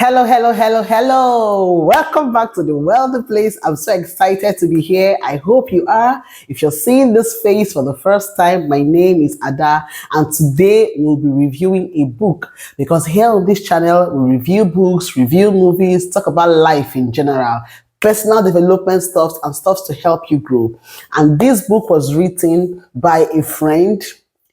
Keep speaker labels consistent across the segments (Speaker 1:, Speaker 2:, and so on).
Speaker 1: Hello, hello, hello, hello. Welcome back to the Wealthy Place. I'm so excited to be here. I hope you are. If you're seeing this face for the first time, my name is Ada, and today we'll be reviewing a book because here on this channel, we review books, review movies, talk about life in general, personal development stuff, and stuff to help you grow. And this book was written by a friend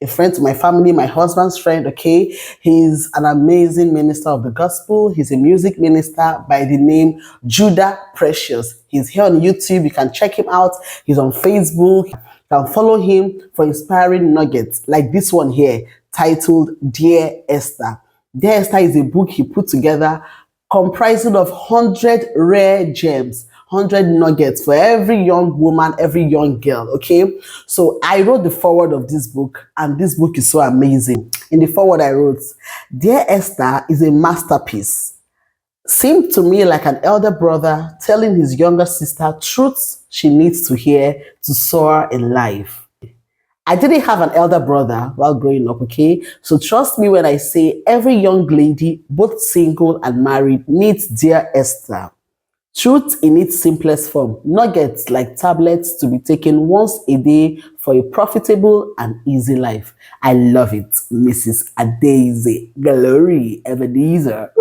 Speaker 1: to my family, my husband's friend, okay? He's an amazing minister of the gospel. He's a music minister by the name Judah Precious. He's here on YouTube. You can check him out. He's on Facebook. You can follow him for inspiring nuggets like this one here titled Dear Esther. Dear Esther is a book he put together comprising of 100 rare gems, 100 nuggets for every young woman, every young girl, okay? So I wrote the foreword of this book, and this book is so amazing. In the foreword I wrote, Dear Esther is a masterpiece. Seemed to me like an elder brother telling his younger sister truths she needs to hear to soar in life. I didn't have an elder brother while growing up, okay? So trust me when I say every young lady, both single and married, needs Dear Esther. Truth in its simplest form, nuggets like tablets to be taken once a day for a profitable and easy life. I love it, Mrs. Adaise Glory Ebenezer.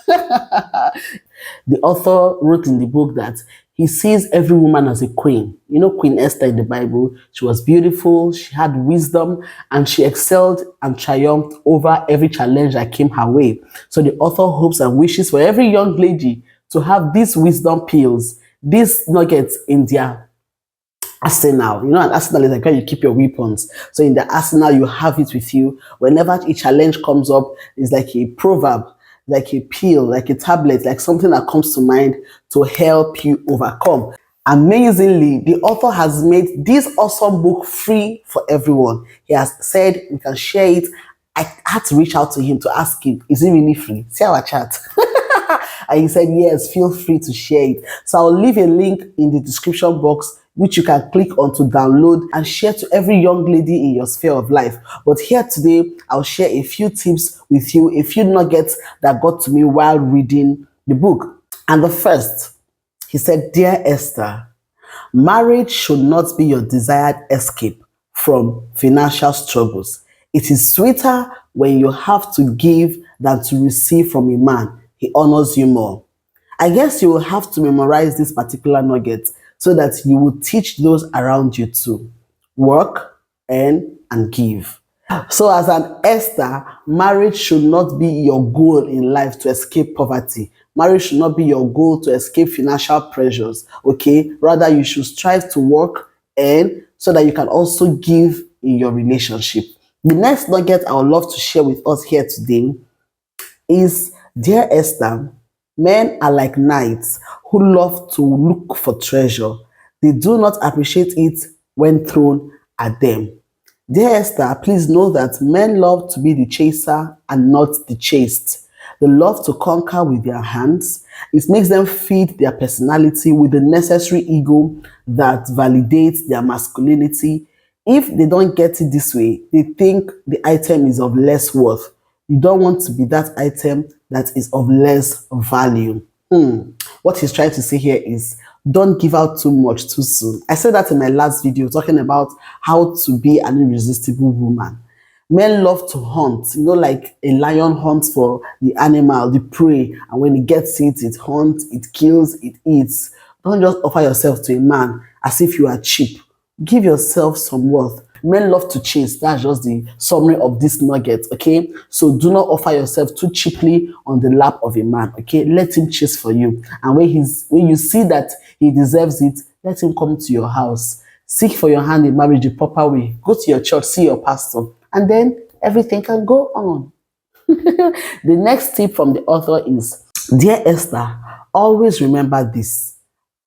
Speaker 1: The author wrote in the book that he sees every woman as a queen. You know, Queen Esther in the Bible, she was beautiful, she had wisdom, and she excelled and triumphed over every challenge that came her way. So the author hopes and wishes for every young lady to have these wisdom pills, these nuggets in their arsenal. You know, an arsenal is like where you keep your weapons. So in the arsenal, you have it with you. Whenever a challenge comes up, it's like a proverb, like a pill, like a tablet, like something that comes to mind to help you overcome. Amazingly, the author has made this awesome book free for everyone. He has said we can share it. I had to reach out to him to ask him, is it really free? See our chat. And he said, yes, feel free to share it. So I'll leave a link in the description box, which you can click on to download and share to every young lady in your sphere of life. But here today, I'll share a few tips with you, a few nuggets that got to me while reading the book. And the first, he said, Dear Esther, marriage should not be your desired escape from financial struggles. It is sweeter when you have to give than to receive from a man. He honors you more. I guess you will have to memorize this particular nugget so that you will teach those around you too. Work, earn, and give. So as an Esther, marriage should not be your goal in life to escape poverty. Marriage should not be your goal to escape financial pressures, okay? Rather, you should strive to work, earn, so that you can also give in your relationship. The next nugget I would love to share with us here today is, Dear Esther, men are like knights who love to look for treasure. They do not appreciate it when thrown at them. Dear Esther, please know that men love to be the chaser and not the chased. They love to conquer with their hands. It makes them feed their personality with the necessary ego that validates their masculinity. If they don't get it this way, they think the item is of less worth. You don't want to be that item that is of less value. What he's trying to say here is, don't give out too much too soon. I said that in my last video talking about how to be an irresistible woman. Men love to hunt, you know, like a lion hunts for the animal, the prey, and when it gets it, it hunts, it kills, it eats. Don't just offer yourself to a man as if you are cheap. Give yourself some worth. Men love to chase. That's just the summary of this nugget, okay? So do not offer yourself too cheaply on the lap of a man, okay? Let him chase for you. And when you see that he deserves it, let him come to your house. Seek for your hand in marriage the proper way. Go to your church, see your pastor, and then everything can go on. The next tip from the author is, Dear Esther, always remember this.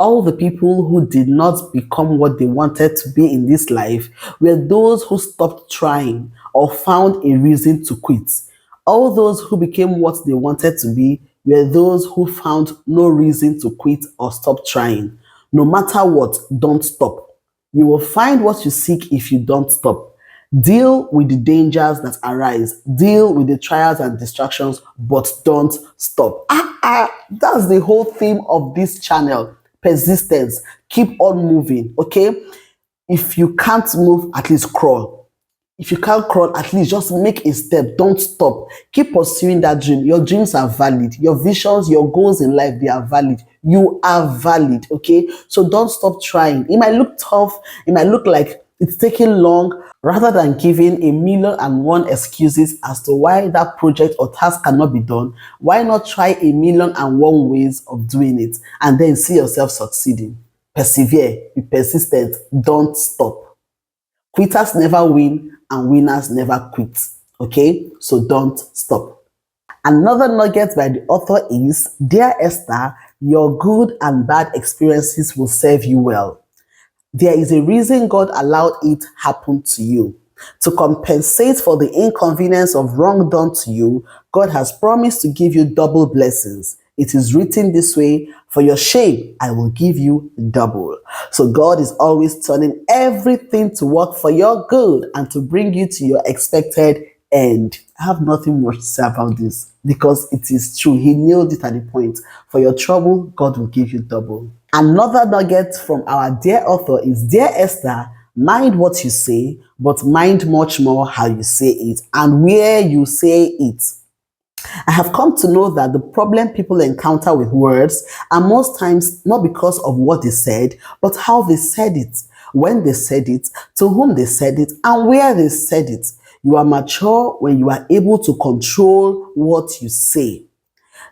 Speaker 1: All the people who did not become what they wanted to be in this life were those who stopped trying or found a reason to quit. All those who became what they wanted to be were those who found no reason to quit or stop trying. No matter what, don't stop. You will find what you seek if you don't stop. Deal with the dangers that arise. Deal with the trials and distractions, but don't stop. That's the whole theme of this channel. Persistence. Keep on moving, okay? If you can't move, at least crawl. If you can't crawl, at least just make a step. Don't stop. Keep pursuing that dream. Your dreams are valid. Your visions, your goals in life, they are valid. You are valid, okay? So don't stop trying. It might look tough. It might look like it's taking long. Rather than giving a million and one excuses as to why that project or task cannot be done, why not try a million and one ways of doing it and then see yourself succeeding? Persevere, be persistent, don't stop. Quitters never win and winners never quit. Okay? So don't stop. Another nugget by the author is, Dear Esther, your good and bad experiences will serve you well. There is a reason God allowed it happen to you. To compensate for the inconvenience of wrong done to you, God has promised to give you double blessings. It is written this way, for your shame, I will give you double. So God is always turning everything to work for your good and to bring you to your expected end. I have nothing more to say about this because it is true. He nailed it at the point. For your trouble, God will give you double. Another nugget from our dear author is, Dear Esther, mind what you say, but mind much more how you say it and where you say it. I have come to know that the problem people encounter with words are most times not because of what they said, but how they said it, when they said it, to whom they said it, and where they said it. You are mature when you are able to control what you say.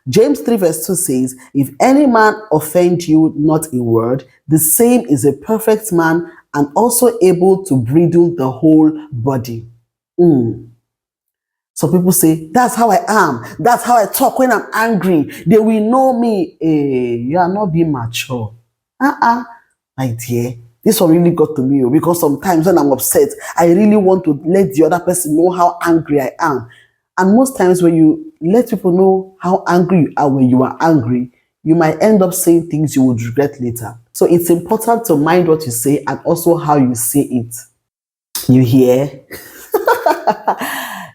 Speaker 1: James 3 verse 2 says, If any man offend you not in word, the same is a perfect man and also able to bridle the whole body. Some people say, that's how I am. That's how I talk when I'm angry. They will know me. You are not being mature. My dear, this one really got to me because sometimes when I'm upset, I really want to let the other person know how angry I am. And most times when you let people know how angry you are when you are angry, you might end up saying things you would regret later. So it's important to mind what you say and also how you say it. You hear?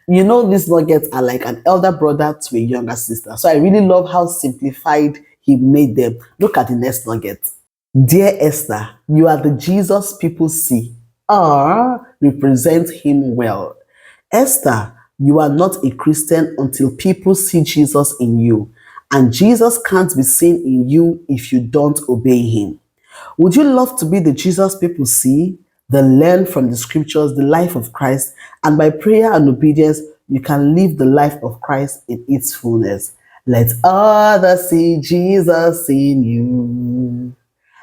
Speaker 1: You know, these nuggets are like an elder brother to a younger sister. So I really love how simplified he made them. Look at the next nugget. Dear Esther, you are the Jesus people see. Represent him well. Esther, you are not a Christian until people see Jesus in you. And Jesus can't be seen in you if you don't obey him. Would you love to be the Jesus people see? The learn from the scriptures, the life of Christ, and by prayer and obedience, you can live the life of Christ in its fullness. Let others see Jesus in you.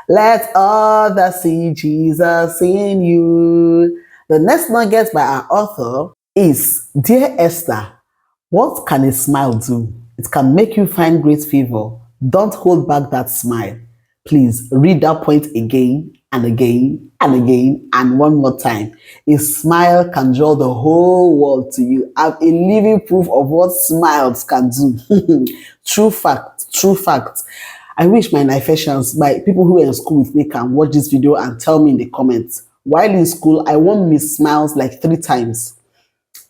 Speaker 1: Let others see Jesus in you. The next nugget by our author is, Dear Esther, what can a smile do? It can make you find great favor. Don't hold back that smile. Please read that point again and again and again and one more time. A smile can draw the whole world to you. I'm a living proof of what smiles can do. True fact, true fact. I wish my Nigerians, my people who are in school with me can watch this video and tell me in the comments. While in school, I won Miss Smiles like 3 times.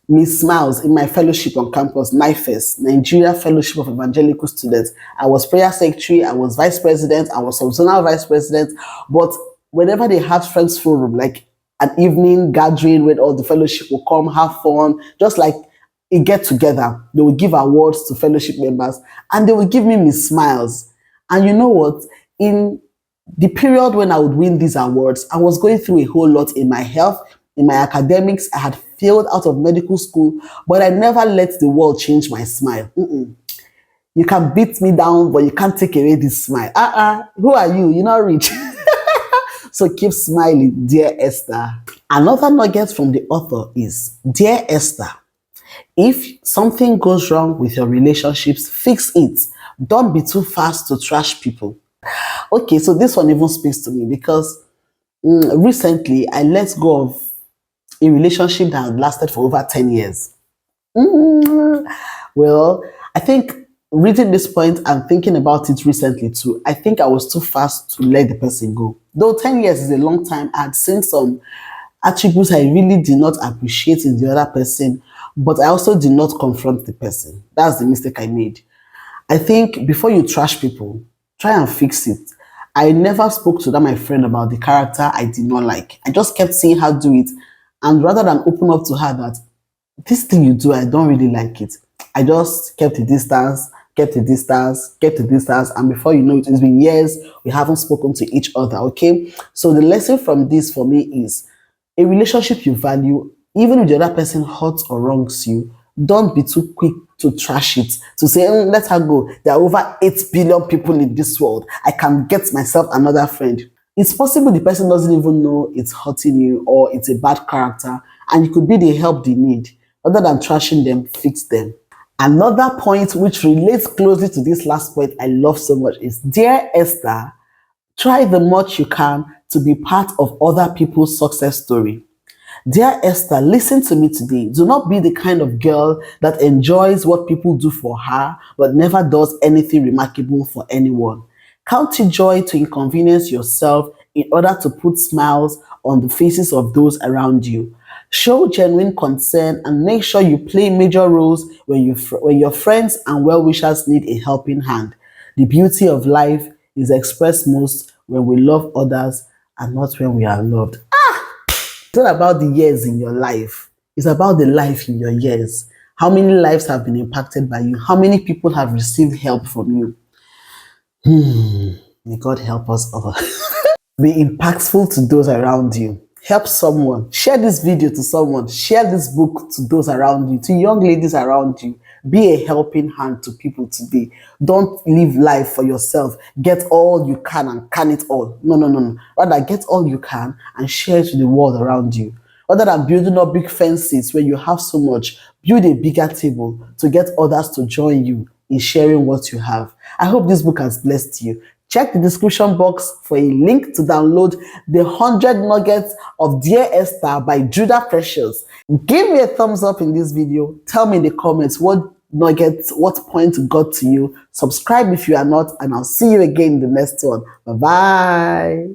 Speaker 1: Miss Smiles in my fellowship on campus, NIFES, Nigeria Fellowship of Evangelical Students. I was prayer secretary, I was vice president, I was zonal vice president. But whenever they had friends forum, like an evening gathering where all the fellowship will come, have fun, just like a get together, they will give awards to fellowship members and they will give me Miss Smiles. And you know what? In the period when I would win these awards, I was going through a whole lot in my health, in my academics. I had failed out of medical school, but I never let the world change my smile. You can beat me down, but you can't take away this smile. Who are you? You're not rich. So keep smiling, dear Esther. Another nugget from the author is, Dear Esther, if something goes wrong with your relationships, fix it. Don't be too fast to trash people. Okay, so this one even speaks to me because recently I let go of a relationship that had lasted for over 10 years. Well, I think reading this point and thinking about it recently too, I think I was too fast to let the person go. Though 10 years is a long time, I had seen some attributes I really did not appreciate in the other person, but I also did not confront the person. That's the mistake I made. I think before you trash people, try and fix it. I never spoke to that my friend about the character I did not like. I just kept seeing her do it. And rather than open up to her that this thing you do, I don't really like it. I just kept a distance, kept a distance, kept a distance, and before you know it, it's been years we haven't spoken to each other. Okay, so the lesson from this for me is a relationship you value, even if the other person hurts or wrongs you, don't be too quick to trash it, to say, let her go. There are over 8 billion people in this world. I can get myself another friend. It's possible the person doesn't even know it's hurting you or it's a bad character, and you could be the help they need. Rather than trashing them, fix them. Another point which relates closely to this last point I love so much is, dear Esther, try the much you can to be part of other people's success story. Dear Esther, listen to me today. Do not be the kind of girl that enjoys what people do for her but never does anything remarkable for anyone. Count it joy to inconvenience yourself in order to put smiles on the faces of those around you. Show genuine concern and make sure you play major roles when your friends and well-wishers need a helping hand. The beauty of life is expressed most when we love others and not when we are loved. It's not about the years in your life. It's about the life in your years. How many lives have been impacted by you? How many people have received help from you? May God help us all. Be impactful to those around you. Help someone. Share this video to someone. Share this book to those around you, to young ladies around you. Be a helping hand to people today. Don't live life for yourself. Get all you can and can it all. No, no, no, no. Rather, get all you can and share it to the world around you. Rather than building up big fences where you have so much, build a bigger table to get others to join you in sharing what you have. I hope this book has blessed you. Check the description box for a link to download the 100 Nuggets of Dear Esther by Judah Precious. Give me a thumbs up in this video. Tell me in the comments what nuggets, what point got to you. Subscribe if you are not, and I'll see you again in the next one. Bye-bye.